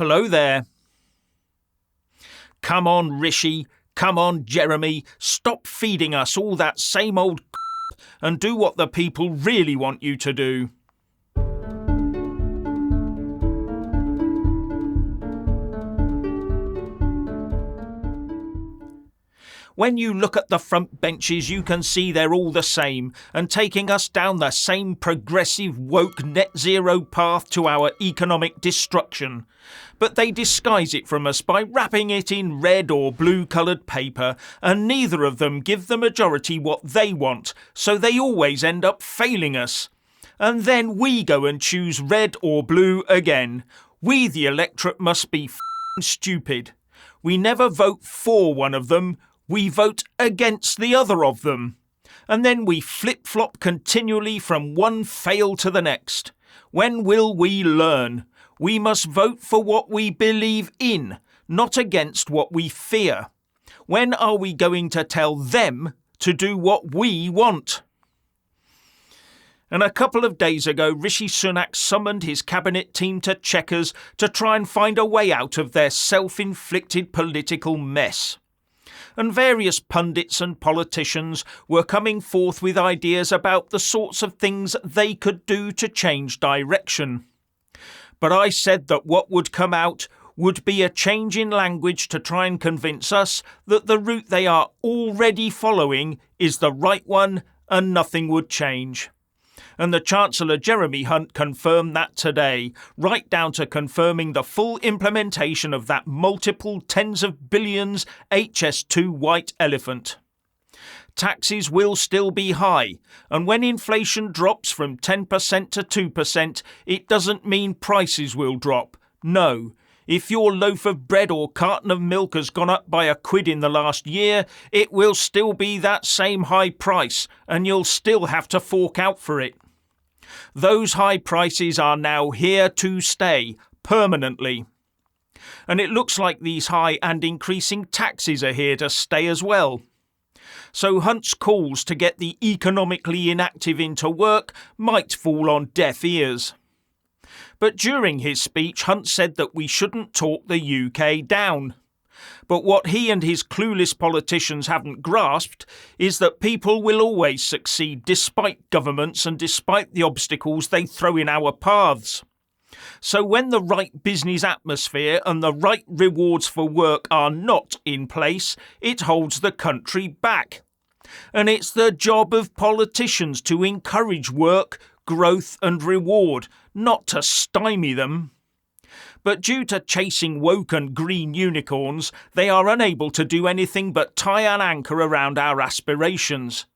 Hello there. Come on, Rishi. Come on, Jeremy. Stop feeding us all that same old and do what the people really want you to do. When you look at the front benches, you can see they're all the same and taking us down the same progressive, woke, net zero path to our economic destruction. But they disguise it from us by wrapping it in red or blue-coloured paper, and neither of them give the majority what they want, so they always end up failing us. And then we go and choose red or blue again. We, the electorate, must be stupid. We never vote for one of them. We vote against the other of them. And then we flip-flop continually from one fail to the next. When will we learn? We must vote for what we believe in, not against what we fear. When are we going to tell them to do what we want? And a couple of days ago, Rishi Sunak summoned his cabinet team to Chequers to try and find a way out of their self-inflicted political mess. And various pundits and politicians were coming forth with ideas about the sorts of things they could do to change direction. But I said that what would come out would be a change in language to try and convince us that the route they are already following is the right one and nothing would change. And the Chancellor Jeremy Hunt confirmed that today, right down to confirming the full implementation of that multiple tens of billions HS2 white elephant. Taxes will still be high, and when inflation drops from 10% to 2%, it doesn't mean prices will drop. No. If your loaf of bread or carton of milk has gone up by £1 in the last year, it will still be that same high price, and you'll still have to fork out for it. Those high prices are now here to stay, permanently. And it looks like these high and increasing taxes are here to stay as well. So Hunt's calls to get the economically inactive into work might fall on deaf ears. But during his speech, Hunt said that we shouldn't talk the UK down. But what he and his clueless politicians haven't grasped is that people will always succeed despite governments and despite the obstacles they throw in our paths. So when the right business atmosphere and the right rewards for work are not in place, it holds the country back. And it's the job of politicians to encourage work, growth and reward, not to stymie them. But due to chasing woke and green unicorns, they are unable to do anything but tie an anchor around our aspirations.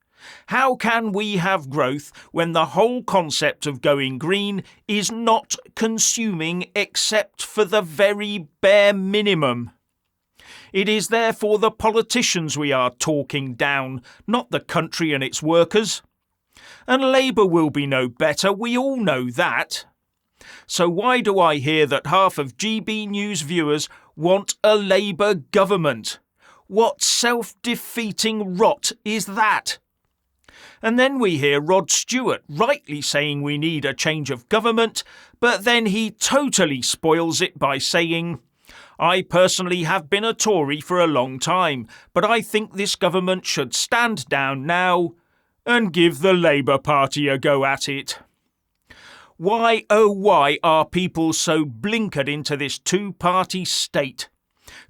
How can we have growth when the whole concept of going green is not consuming except for the very bare minimum? It is therefore the politicians we are talking down, not the country and its workers. And Labour will be no better, we all know that. So why do I hear that half of GB News viewers want a Labour government? What self-defeating rot is that? And then we hear Rod Stewart rightly saying we need a change of government, but then he totally spoils it by saying, I personally have been a Tory for a long time, but I think this government should stand down now and give the Labour Party a go at it. Why, oh why, are people so blinkered into this two-party state?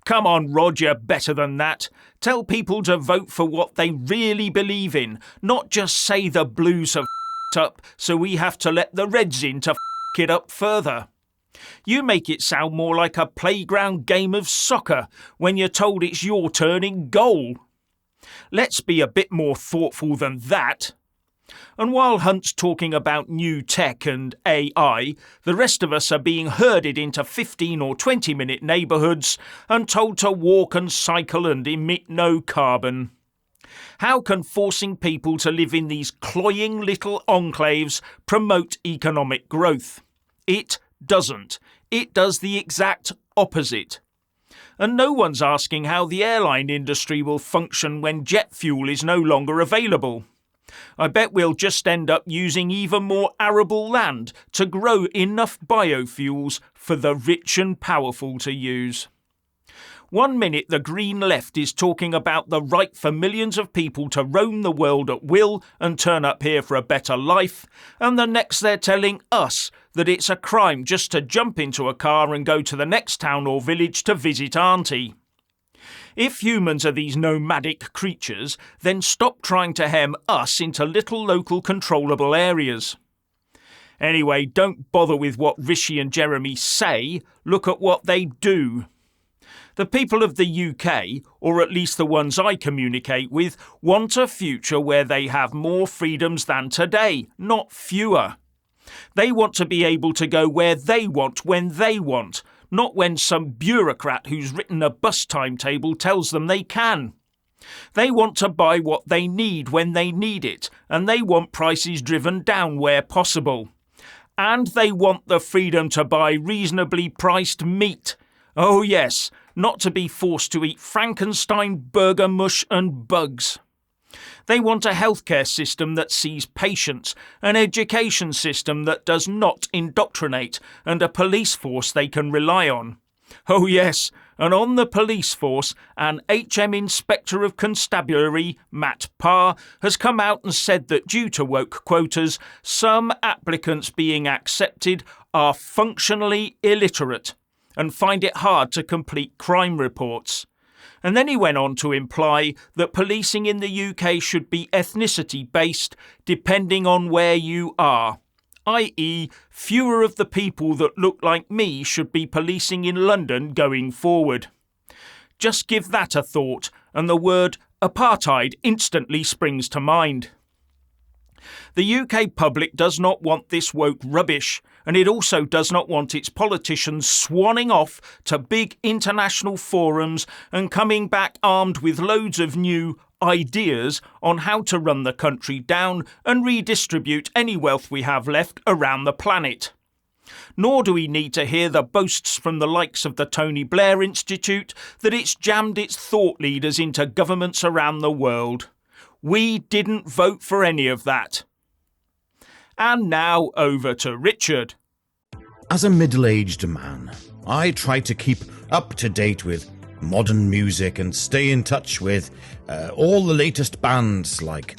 Come on, Rod, you're better than that. Tell people to vote for what they really believe in, not just say the Blues have f***ed up, so we have to let the Reds in to f*** it up further. You make it sound more like a playground game of soccer when you're told it's your turn in goal. Let's be a bit more thoughtful than that. And while Hunt's talking about new tech and AI, the rest of us are being herded into 15 or 20-minute neighbourhoods and told to walk and cycle and emit no carbon. How can forcing people to live in these cloying little enclaves promote economic growth? It doesn't. It does the exact opposite. And no one's asking how the airline industry will function when jet fuel is no longer available. I bet we'll just end up using even more arable land to grow enough biofuels for the rich and powerful to use. One minute the Green Left is talking about the right for millions of people to roam the world at will and turn up here for a better life, and the next they're telling us that it's a crime just to jump into a car and go to the next town or village to visit Auntie. If humans are these nomadic creatures, then stop trying to hem us into little local controllable areas. Anyway, don't bother with what Rishi and Jeremy say, look at what they do. The people of the UK, or at least the ones I communicate with, want a future where they have more freedoms than today, not fewer. They want to be able to go where they want when they want, not when some bureaucrat who's written a bus timetable tells them they can. They want to buy what they need when they need it, and they want prices driven down where possible. And they want the freedom to buy reasonably priced meat. Oh yes, not to be forced to eat Frankenstein, burger mush and bugs. They want a healthcare system that sees patients, an education system that does not indoctrinate, and a police force they can rely on. Oh yes, and on the police force, an HM Inspector of Constabulary, Matt Parr, has come out and said that due to woke quotas, some applicants being accepted are functionally illiterate and find it hard to complete crime reports. And then he went on to imply that policing in the UK should be ethnicity-based depending on where you are, i.e. fewer of the people that look like me should be policing in London going forward. Just give that a thought and the word apartheid instantly springs to mind. The UK public does not want this woke rubbish, and it also does not want its politicians swanning off to big international forums and coming back armed with loads of new ideas on how to run the country down and redistribute any wealth we have left around the planet. Nor do we need to hear the boasts from the likes of the Tony Blair Institute that it's jammed its thought leaders into governments around the world. We didn't vote for any of that. And now over to Richard. As a middle-aged man, I try to keep up to date with modern music and stay in touch with all the latest bands like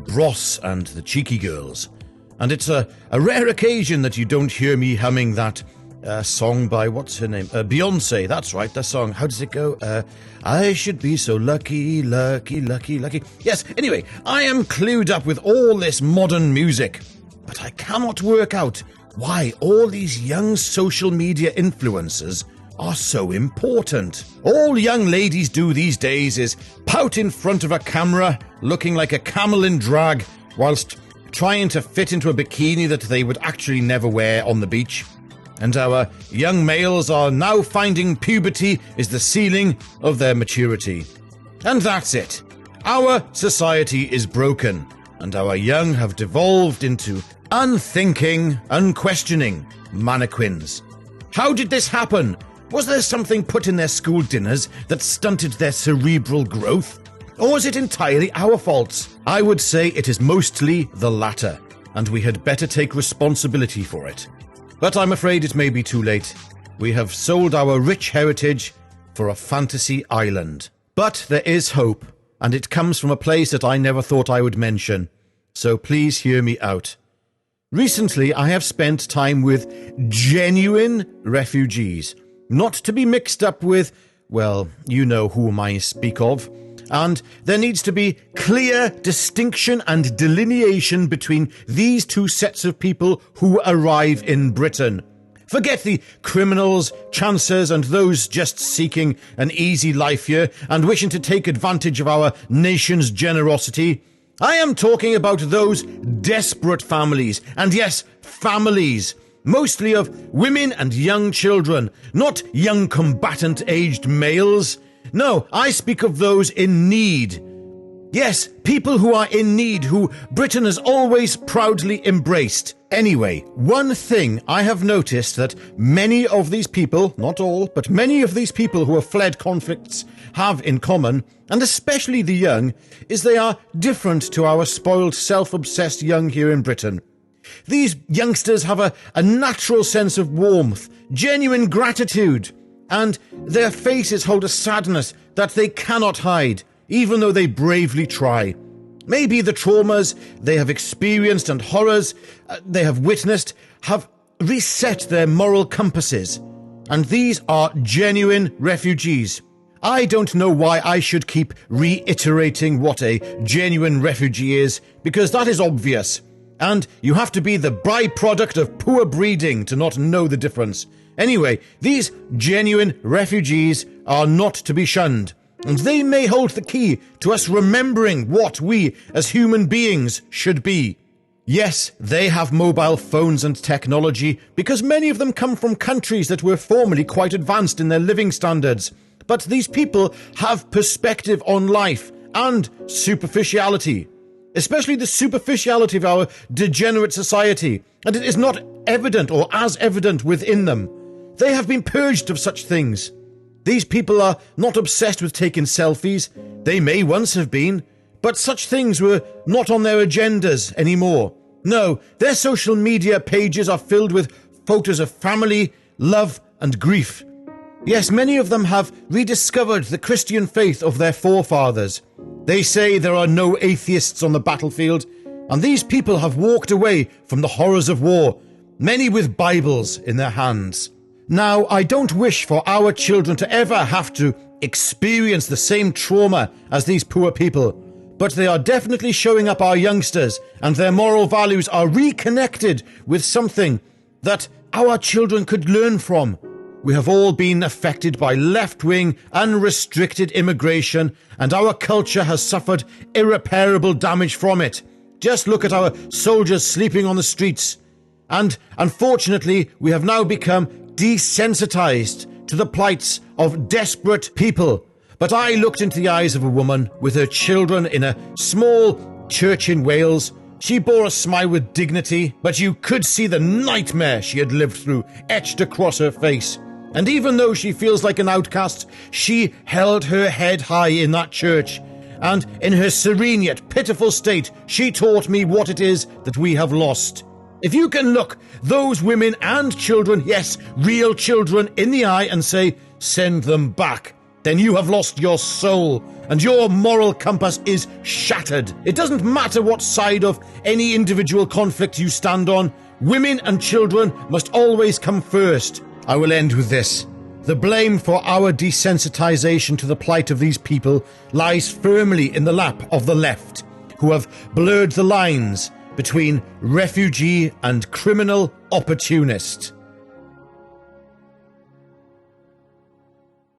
Bros and the Cheeky Girls. And it's a rare occasion that you don't hear me humming that song by, what's her name? Beyonce, that's right, that song. How does it go? I should be so lucky, lucky, lucky, lucky. Yes, anyway, I am clued up with all this modern music, but I cannot work out why all these young social media influencers are so important. All young ladies do these days is pout in front of a camera, looking like a camel in drag, whilst trying to fit into a bikini that they would actually never wear on the beach. And our young males are now finding puberty is the ceiling of their maturity. And that's it. Our society is broken, and our young have devolved into unthinking, unquestioning mannequins. How did this happen? Was there something put in their school dinners that stunted their cerebral growth? Or is it entirely our faults? I would say it is mostly the latter, and we had better take responsibility for it. But I'm afraid it may be too late. We have sold our rich heritage for a fantasy island. But there is hope, and it comes from a place that I never thought I would mention. So please hear me out. Recently, I have spent time with genuine refugees, not to be mixed up with, well, you know whom I speak of. And there needs to be clear distinction and delineation between these two sets of people who arrive in Britain. Forget the criminals, chancers, and those just seeking an easy life here and wishing to take advantage of our nation's generosity. I am talking about those desperate families, and yes, families, mostly of women and young children, not young combatant-aged males. No, I speak of those in need. Yes, people who are in need, who Britain has always proudly embraced. Anyway, one thing I have noticed that many of these people, not all, but many of these people who have fled conflicts have in common, and especially the young, is they are different to our spoiled, self-obsessed young here in Britain. These youngsters have a natural sense of warmth, genuine gratitude, and their faces hold a sadness that they cannot hide, even though they bravely try. Maybe the traumas they have experienced and horrors they have witnessed have reset their moral compasses, and these are genuine refugees. I don't know why I should keep reiterating what a genuine refugee is, because that is obvious, and you have to be the byproduct of poor breeding to not know the difference. Anyway, these genuine refugees are not to be shunned, and they may hold the key to us remembering what we as human beings should be. Yes, they have mobile phones and technology, because many of them come from countries that were formerly quite advanced in their living standards. But these people have perspective on life and superficiality, especially the superficiality of our degenerate society, and it is not evident or as evident within them. They have been purged of such things. These people are not obsessed with taking selfies. They may once have been, but such things were not on their agendas anymore. No, their social media pages are filled with photos of family, love, and grief. Yes, many of them have rediscovered the Christian faith of their forefathers. They say there are no atheists on the battlefield, and these people have walked away from the horrors of war, many with Bibles in their hands. Now, I don't wish for our children to ever have to experience the same trauma as these poor people, but they are definitely showing up our youngsters, and their moral values are reconnected with something that our children could learn from. We have all been affected by left-wing, unrestricted immigration, and our culture has suffered irreparable damage from it. Just look at our soldiers sleeping on the streets. And unfortunately, we have now become desensitized to the plights of desperate people. But I looked into the eyes of a woman with her children in a small church in Wales. She bore a smile with dignity, but you could see the nightmare she had lived through etched across her face. And even though she feels like an outcast, she held her head high in that church. And in her serene yet pitiful state, she taught me what it is that we have lost. If you can look those women and children, yes, real children, in the eye and say, send them back, then you have lost your soul, and your moral compass is shattered. It doesn't matter what side of any individual conflict you stand on, women and children must always come first. I will end with this. The blame for our desensitization to the plight of these people lies firmly in the lap of the left, who have blurred the lines between refugee and criminal opportunist.